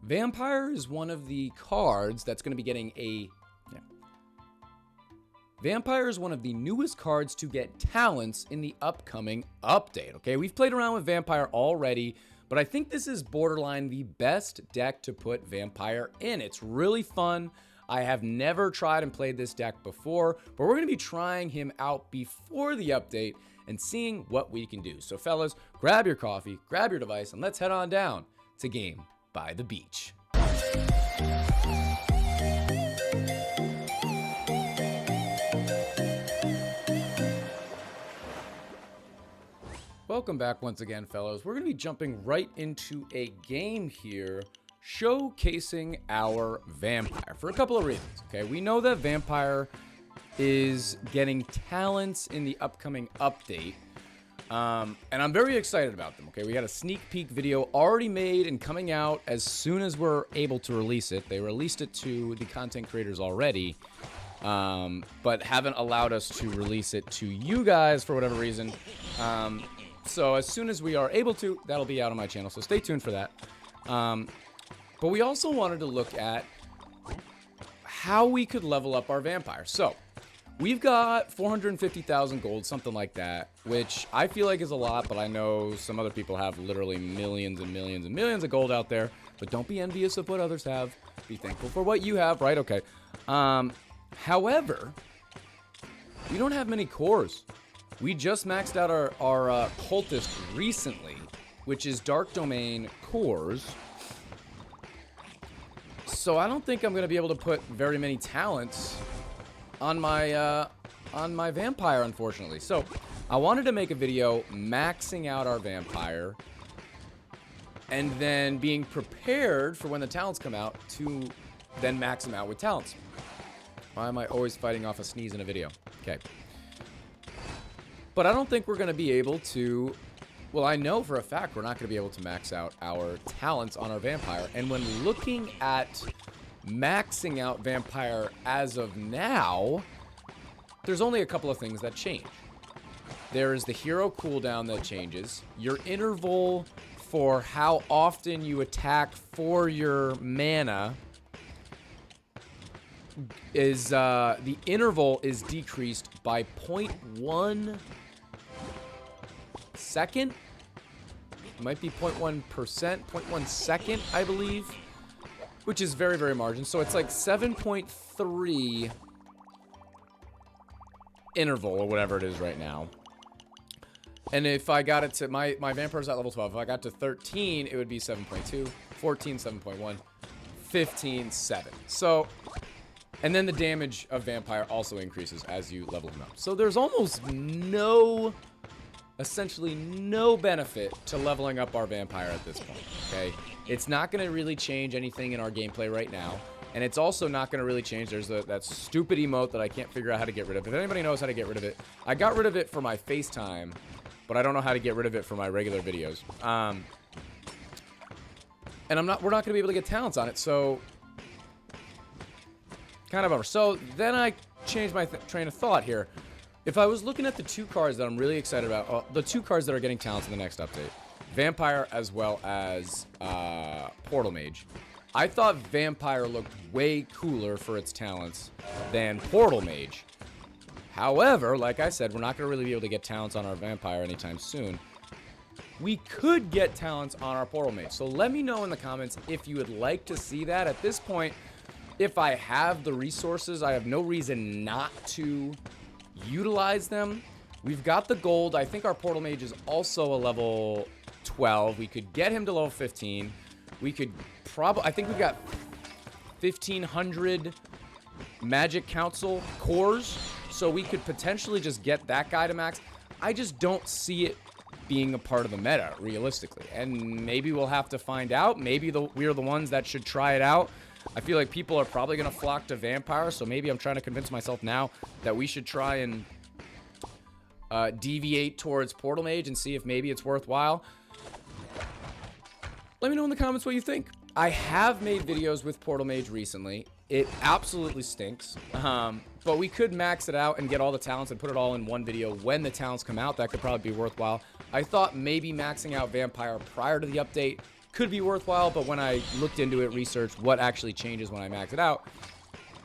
Vampire is one of the cards that's going to be getting Vampire is one of the newest cards to get talents in the upcoming update, okay? We've played around with Vampire already, but I think this is borderline the best deck to put Vampire in. It's really fun. I have never tried and played this deck before, but we're going to be trying him out before the update and seeing what we can do. So fellas, grab your coffee, grab your device, and let's head on down to Game by the Beach. Welcome back once again, fellows. We're going to be jumping right into a game here, showcasing our Vampire for a couple of reasons, okay? We know that Vampire is getting talents in the upcoming update, and I'm very excited about them, okay? We got a sneak peek video already made and coming out as soon as we're able to release it. They released it to the content creators already, but haven't allowed us to release it to you guys for whatever reason. So as soon as we are able to, that'll be out on my channel, so stay tuned for that. But we also wanted to look at how we could level up our Vampire. So we've got 450,000 gold, something like that, which I feel like is a lot, but I know some other people have literally millions and millions and millions of gold out there. But don't be envious of what others have. Be thankful for what you have, right? Okay. However, we don't have many cores. We just maxed out our cultist recently, which is Dark Domain cores. So I don't think I'm going to be able to put very many talents on my Vampire, unfortunately. So I wanted to make a video maxing out our Vampire and then being prepared for when the talents come out to then max them out with talents. Why am I always fighting off a sneeze in a video? Okay. But I don't think we're going to be able to, well, I know for a fact we're not going to be able to max out our talents on our Vampire. And when looking at maxing out Vampire as of now, there's only a couple of things that change. There is the hero cooldown that changes. Your interval for how often you attack for your mana is, the interval is decreased by 0.1 second. It might be 0.1%, 0.1 second, I believe, which is very, very margin. So it's like 7.3 interval or whatever it is right now. And if I got it to, my Vampire's at level 12. If I got to 13, it would be 7.2, 14, 7.1, 15, 7. So, and then the damage of Vampire also increases as you level him up. So there's almost no, essentially no benefit to leveling up our Vampire at this point, okay? It's not going to really change anything in our gameplay right now. And it's also not going to really change. There's that stupid emote that I can't figure out how to get rid of. If anybody knows how to get rid of it, I got rid of it for my FaceTime, but I don't know how to get rid of it for my regular videos. And we're not going to be able to get talents on it, so kind of bummer. So then I changed my train of thought here. If I was looking at the two cards that I'm really excited about, the two cards that are getting talents in the next update, Vampire as well as Portal Mage, I thought Vampire looked way cooler for its talents than Portal Mage. However, like I said, we're not going to really be able to get talents on our Vampire anytime soon. We could get talents on our Portal Mage. So let me know in the comments if you would like to see that. At this point, if I have the resources, I have no reason not to utilize them. We've got the gold. I think our Portal Mage is also a level 12. We could get him to level 15. We could probably, I think we've got 1,500 Magic Council cores, so we could potentially just get that guy to max. I just don't see it being a part of the meta, realistically. And maybe we'll have to find out. Maybe we're the ones that should try it out. I feel like people are probably going to flock to Vampire, so maybe I'm trying to convince myself now that we should try and deviate towards Portal Mage and see if maybe it's worthwhile. Let me know in the comments what you think. I have made videos with Portal Mage recently. It absolutely stinks, but we could max it out and get all the talents and put it all in one video when the talents come out. That could probably be worthwhile. I thought maybe maxing out Vampire prior to the update could be worthwhile, but when I looked into it, researched what actually changes when I max it out,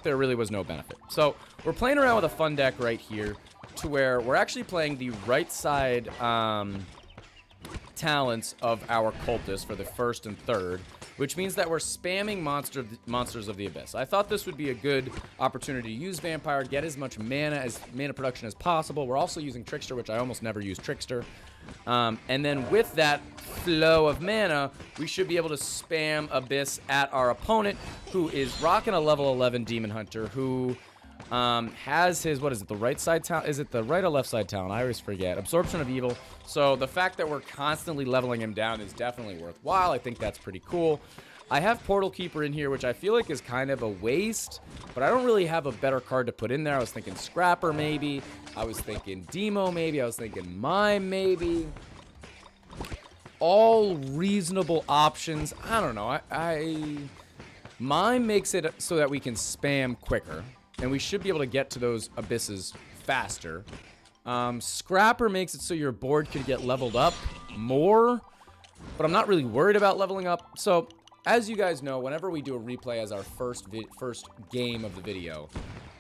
there really was no benefit. So we're playing around with a fun deck right here to where we're actually playing the right side talents of our cultists for the first and third, which means that we're spamming monsters of the abyss. I thought this would be a good opportunity to use vampire, get as much mana production as possible. We're also using trickster, which I almost never use trickster. And then with that flow of mana, we should be able to spam abyss at our opponent, who is rocking a level 11 demon hunter, who has his, what is it, the right side talent? Is it the right or left side talent? I always forget. Absorption of evil. So the fact that we're constantly leveling him down is definitely worthwhile. I think that's pretty cool. I have Portal Keeper in here, which I feel like is kind of a waste, but I don't really have a better card to put in there. I was thinking Scrapper maybe. I was thinking Demo maybe. I was thinking Mime maybe. All reasonable options. I don't know. Mime makes it so that we can spam quicker, and we should be able to get to those abysses faster. Scrapper makes it so your board could get leveled up more, but I'm not really worried about leveling up. So, as you guys know, whenever we do a replay as our first game of the video,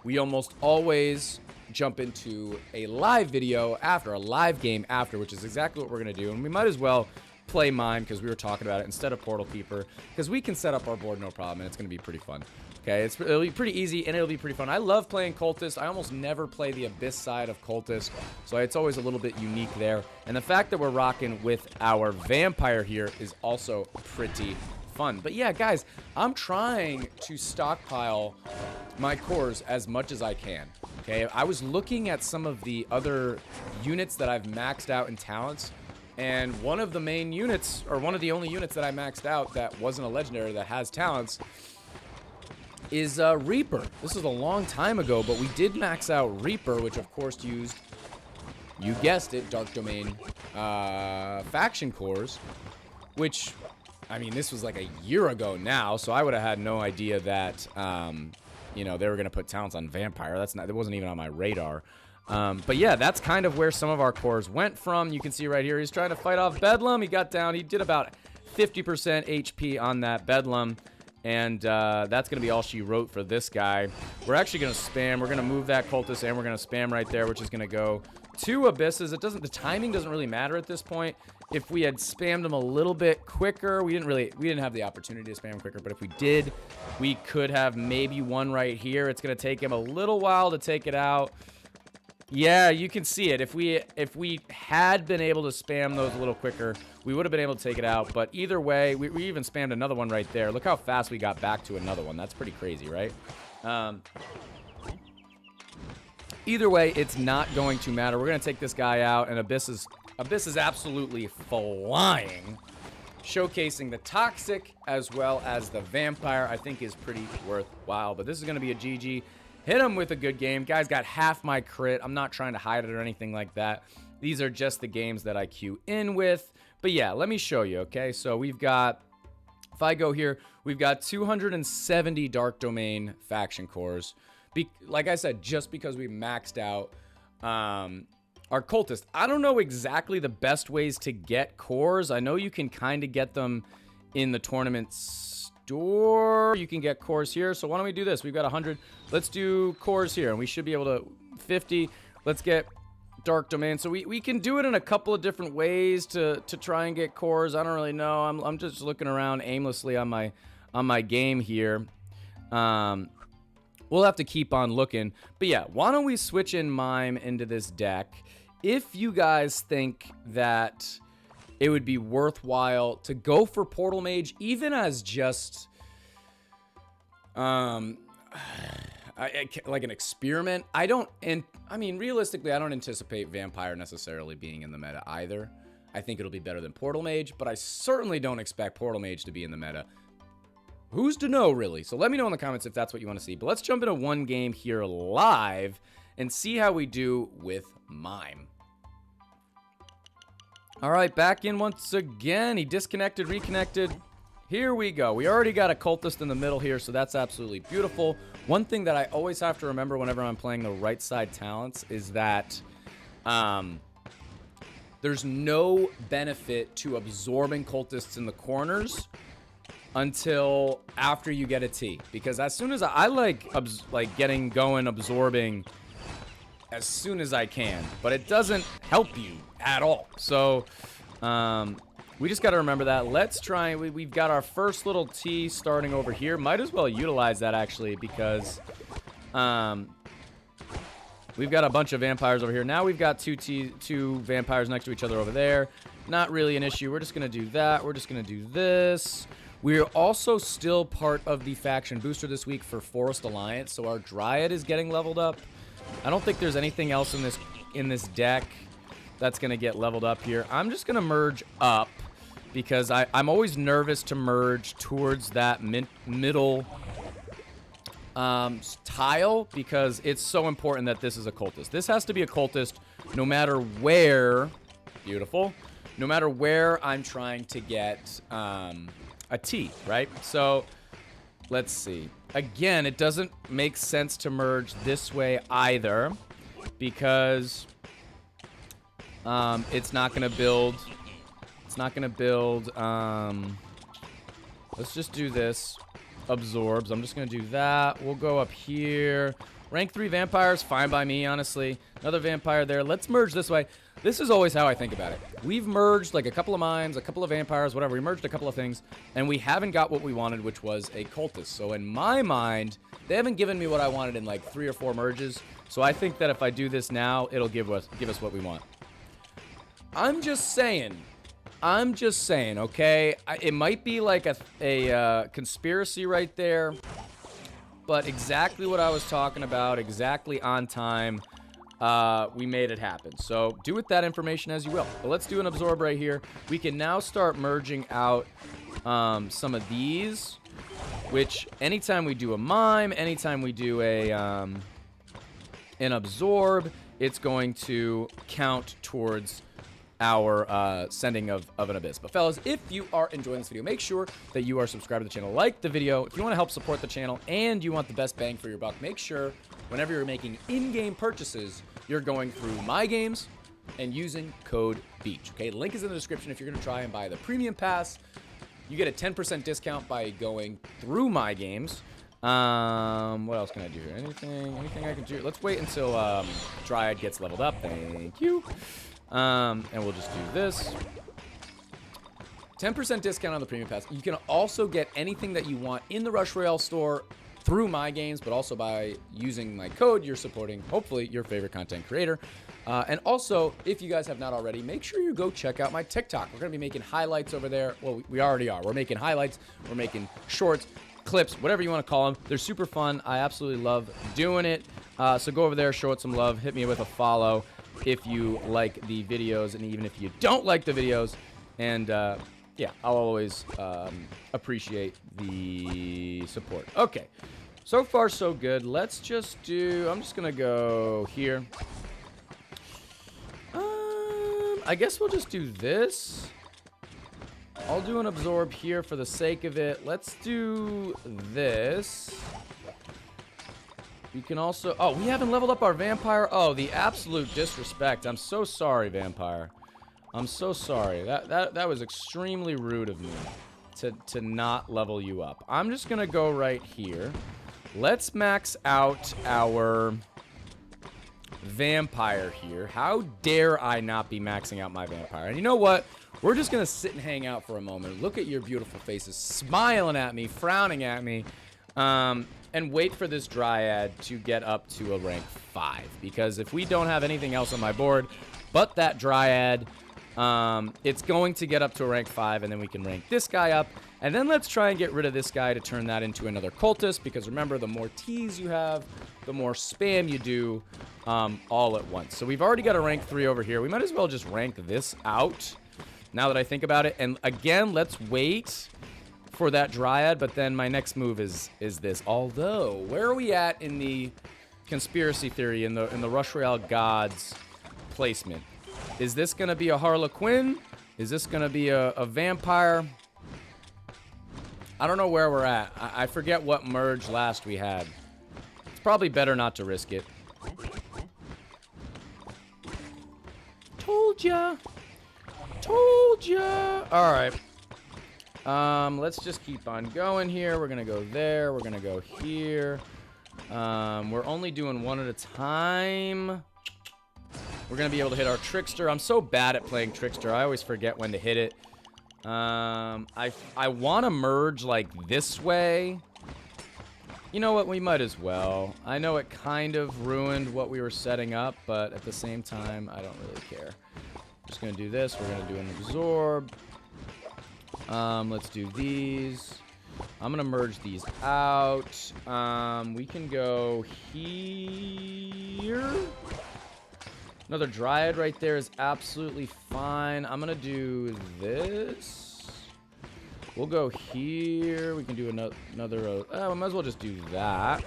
we almost always jump into a live video after, a live game after, which is exactly what we're going to do. And we might as well play Mime, because we were talking about it, instead of Portal Keeper, because we can set up our board no problem, and it's going to be pretty fun. Okay, it'll be pretty easy, and it'll be pretty fun. I love playing Cultist. I almost never play the Abyss side of Cultist, so it's always a little bit unique there. And the fact that we're rocking with our Vampire here is also pretty fun. But yeah, guys, I'm trying to stockpile my cores as much as I can. Okay, I was looking at some of the other units that I've maxed out in talents, and one of the main units, or one of the only units that I maxed out that wasn't a legendary that has talents, is Reaper. This was a long time ago, but we did max out Reaper, which of course used, you guessed it, Dark Domain faction cores, which, I mean, this was like a year ago now, so I would have had no idea that, you know, they were going to put talents on Vampire. That wasn't even on my radar. But yeah, that's kind of where some of our cores went from. You can see right here, he's trying to fight off Bedlam. He got down. He did about 50% HP on that Bedlam. And that's going to be all she wrote for this guy. We're actually going to spam. We're going to move that Cultist, and we're going to spam right there, which is going to go 2 Abysses. The timing doesn't really matter at this point. If we had spammed him a little bit quicker, we didn't have the opportunity to spam quicker, but if we did, we could have maybe one right here. It's going to take him a little while to take it out. Yeah, you can see it. If we had been able to spam those a little quicker, we would have been able to take it out. But either way, we even spammed another one right there. Look how fast we got back to another one. That's pretty crazy, right? Either way, it's not going to matter. We're going to take this guy out, and Abyss is absolutely flying. Showcasing the Toxic as well as the Vampire, I think, is pretty worthwhile. But this is going to be a GG. Hit him with a good game. Guys got half my crit. I'm not trying to hide it or anything like that. These are just the games that I queue in with. But yeah, let me show you, okay? So we've got, if I go here, we've got 270 Dark Domain faction cores. Like I said, just because we maxed out our Cultist. I don't know exactly the best ways to get cores. I know you can kind of get them in the tournaments store. You can get cores here. So why don't we do this? We've got 100. Let's do cores here, and we should be able to 50. Let's get Dark Domain. So we can do it in a couple of different ways to try and get cores. I don't really know. I'm just looking around aimlessly on my game here. We'll have to keep on looking. But yeah, why don't we switch in Mime into this deck? If you guys think that it would be worthwhile to go for Portal Mage, even as just like an experiment. I mean, realistically, I don't anticipate Vampire necessarily being in the meta either. I think it'll be better than Portal Mage, but I certainly don't expect Portal Mage to be in the meta. Who's to know, really? So let me know in the comments if that's what you want to see. But let's jump into one game here live and see how we do with Mime. All right, back in once again. He disconnected, reconnected. Here we go. We already got a Cultist in the middle here, so that's absolutely beautiful. One thing that I always have to remember whenever I'm playing the right side talents is that there's no benefit to absorbing cultists in the corners until after you get a T. Because as soon as I like getting going, absorbing as soon as I can, but it doesn't help you at all. So we just got to remember that. Let's try. We've got our first little T starting over here. Might as well utilize that actually, because we've got a bunch of vampires over here. Now we've got two vampires next to each other over there. Not really an issue. We're just going to do that. We're just going to do this. We're also still part of the faction booster this week for Forest Alliance, so our Dryad is getting leveled up. I don't think there's anything else in this deck that's going to get leveled up here. I'm just going to merge up because I'm always nervous to merge towards that middle tile because it's so important that this is a cultist. This has to be a cultist no matter where. Beautiful. No matter where I'm trying to get a T, right? So let's see. Again, it doesn't make sense to merge this way either because it's not going to build. It's not going to build. Let's just do this. Absorbs. I'm just going to do that. We'll go up here. Rank 3 vampires, fine by me, honestly. Another vampire there. Let's merge this way. This is always how I think about it. We've merged like a couple of mines, a couple of vampires, whatever. We merged a couple of things, and we haven't got what we wanted, which was a cultist. So in my mind, they haven't given me what I wanted in like 3 or 4 merges. So I think that if I do this now, it'll give us what we want. I'm just saying, okay? It might be like a conspiracy right there, but exactly what I was talking about, exactly on time. We made it happen. So do with that information as you will. But let's do an absorb right here. We can now start merging out some of these, which anytime we do a mime, anytime we do an absorb, it's going to count towards our sending of an abyss. But fellas, if you are enjoying this video, make sure that you are subscribed to the channel, like the video. If you want to help support the channel and you want the best bang for your buck, make sure whenever you're making in-game purchases, you're going through My Games and using code BEACH. Okay, link is in the description if you're going to try and buy the premium pass. You get a 10% discount by going through My Games. What else can I do here? Anything I can do? Let's wait until Dryad gets leveled up. Thank you. And we'll just do this. 10% discount on the premium pass. You can also get anything that you want in the Rush Royale store through My Games, but also by using my code, you're supporting, hopefully, your favorite content creator. And also, if you guys have not already, make sure you go check out my TikTok. We're going to be making highlights over there. Well, we already are. We're making highlights. We're making shorts, clips, whatever you want to call them. They're super fun. I absolutely love doing it. So go over there, show it some love. Hit me with a follow if you like the videos, and even if you don't like the videos. And yeah, I'll always appreciate the support. Okay, so far so good. Let's just do, I'm just gonna go here. I guess we'll just do this. I'll do an absorb here for the sake of it. Let's do this. You can also, oh, we haven't leveled up our vampire. Oh, the absolute disrespect. I'm so sorry, vampire. I'm so sorry. That was extremely rude of me to not level you up. I'm just gonna go right here. Let's max out our vampire here. How dare I not be maxing out my vampire? And you know what? We're just gonna sit and hang out for a moment. Look at your beautiful faces, smiling at me, frowning at me, and wait for this Dryad to get up to a rank 5. Because if we don't have anything else on my board but that Dryad, it's going to get up to a rank 5, and then we can rank this guy up. And then let's try and get rid of this guy to turn that into another cultist, because remember, the more T's you have, the more spam you do all at once. So we've already got a rank 3 over here. We might as well just rank this out now that I think about it. And again, let's wait for that Dryad, but then my next move is this. Although, where are we at in the conspiracy theory, in the Rush Royale gods placement? Is this going to be a Harlequin? Is this going to be a vampire? I don't know where we're at. I forget what merge last we had. It's probably better not to risk it. Told ya. Told ya. All right. Let's just keep on going here. We're gonna go there. We're gonna go here. We're only doing one at a time. We're gonna be able to hit our trickster. I'm so bad at playing trickster. I always forget when to hit it. I want to merge like this way. You know what? We might as well. I know it kind of ruined what we were setting up, but at the same time, I don't really care. Just gonna do this. We're gonna do an absorb. Let's do these. I'm gonna merge these out. We can go here. Another dryad right there is absolutely fine. I'm gonna do this. We'll go here. We can do another. We might as well just do that.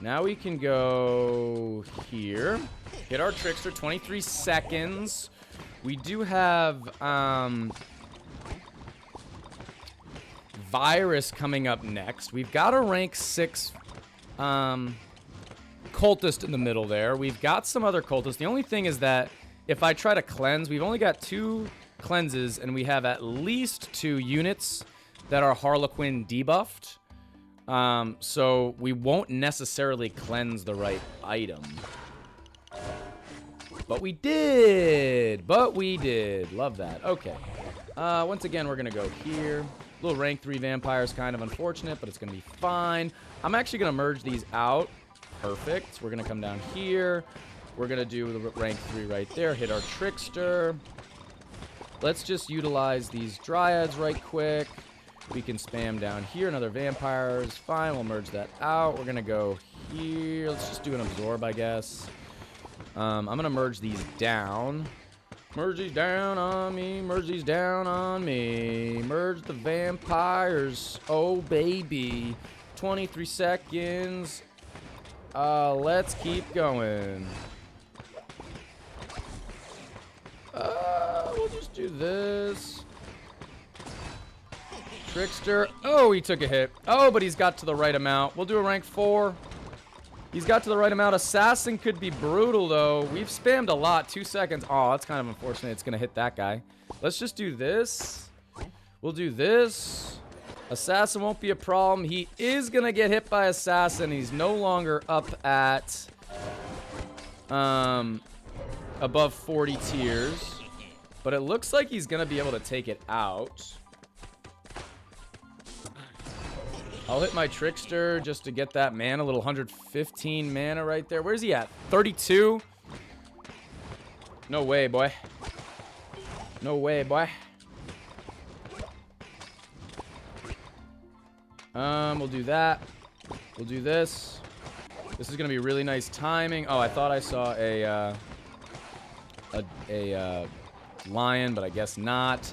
Now we can go here. Hit our trickster. 23 seconds. We do have virus coming up next. We've got a rank 6 cultist in the middle there. We've got some other cultists. The only thing is that if I try to cleanse, we've only got 2 cleanses, and we have at least 2 units that are Harlequin debuffed. So we won't necessarily cleanse the right item. But we did! Love that. Okay. Once again, we're going to go here. Little rank 3 vampire is kind of unfortunate, but it's going to be fine. I'm actually going to merge these out. Perfect. We're going to come down here. We're going to do the rank 3 right there. Hit our trickster. Let's just utilize these dryads right quick. We can spam down here. Another vampire is fine. We'll merge that out. We're going to go here. Let's just do an absorb, I guess. I'm going to merge these down. Merge these down on me. Merge these down on me. Merge the vampires. Oh, baby. 23 seconds. Let's keep going. We'll just do this. Trickster. Oh, he took a hit. Oh, but he's got to the right amount. We'll do a rank 4. He's got to the right amount. Assassin could be brutal, though. We've spammed a lot. 2 seconds. Oh, that's kind of unfortunate. It's going to hit that guy. Let's just do this. We'll do this. Assassin won't be a problem. He is going to get hit by Assassin. He's no longer up at above 40 tiers. But it looks like he's going to be able to take it out. I'll hit my trickster just to get that mana. A little 115 mana right there. Where's he at? 32? No way, boy. No way, boy. We'll do that. We'll do this. This is gonna be really nice timing. Oh, I thought I saw a lion, but I guess not.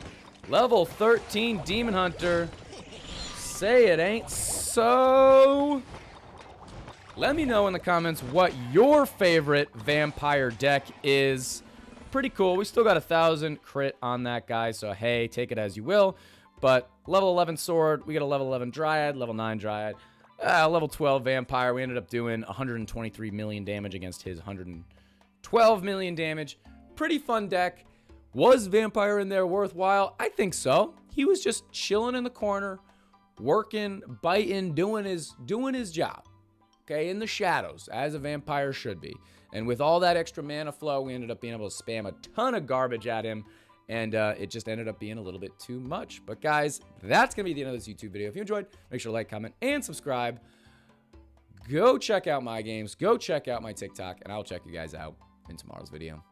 Level 13 Demon Hunter. Say it ain't so. Let me know in the comments what your favorite vampire deck is. Pretty cool. We still got 1,000 crit on that guy, so hey, take it as you will. But level 11 sword, we got a level 11 dryad, level 9 dryad, level 12 vampire. We ended up doing 123 million damage against his 112 million damage. Pretty fun deck. Was vampire in there worthwhile? I think so. He was just chilling in the corner, working, biting, doing his job. Okay, in the shadows, as a vampire should be. And with all that extra mana flow, we ended up being able to spam a ton of garbage at him. And it just ended up being a little bit too much. But guys, that's going to be the end of this YouTube video. If you enjoyed, make sure to like, comment, and subscribe. Go check out my games. Go check out my TikTok. And I'll check you guys out in tomorrow's video.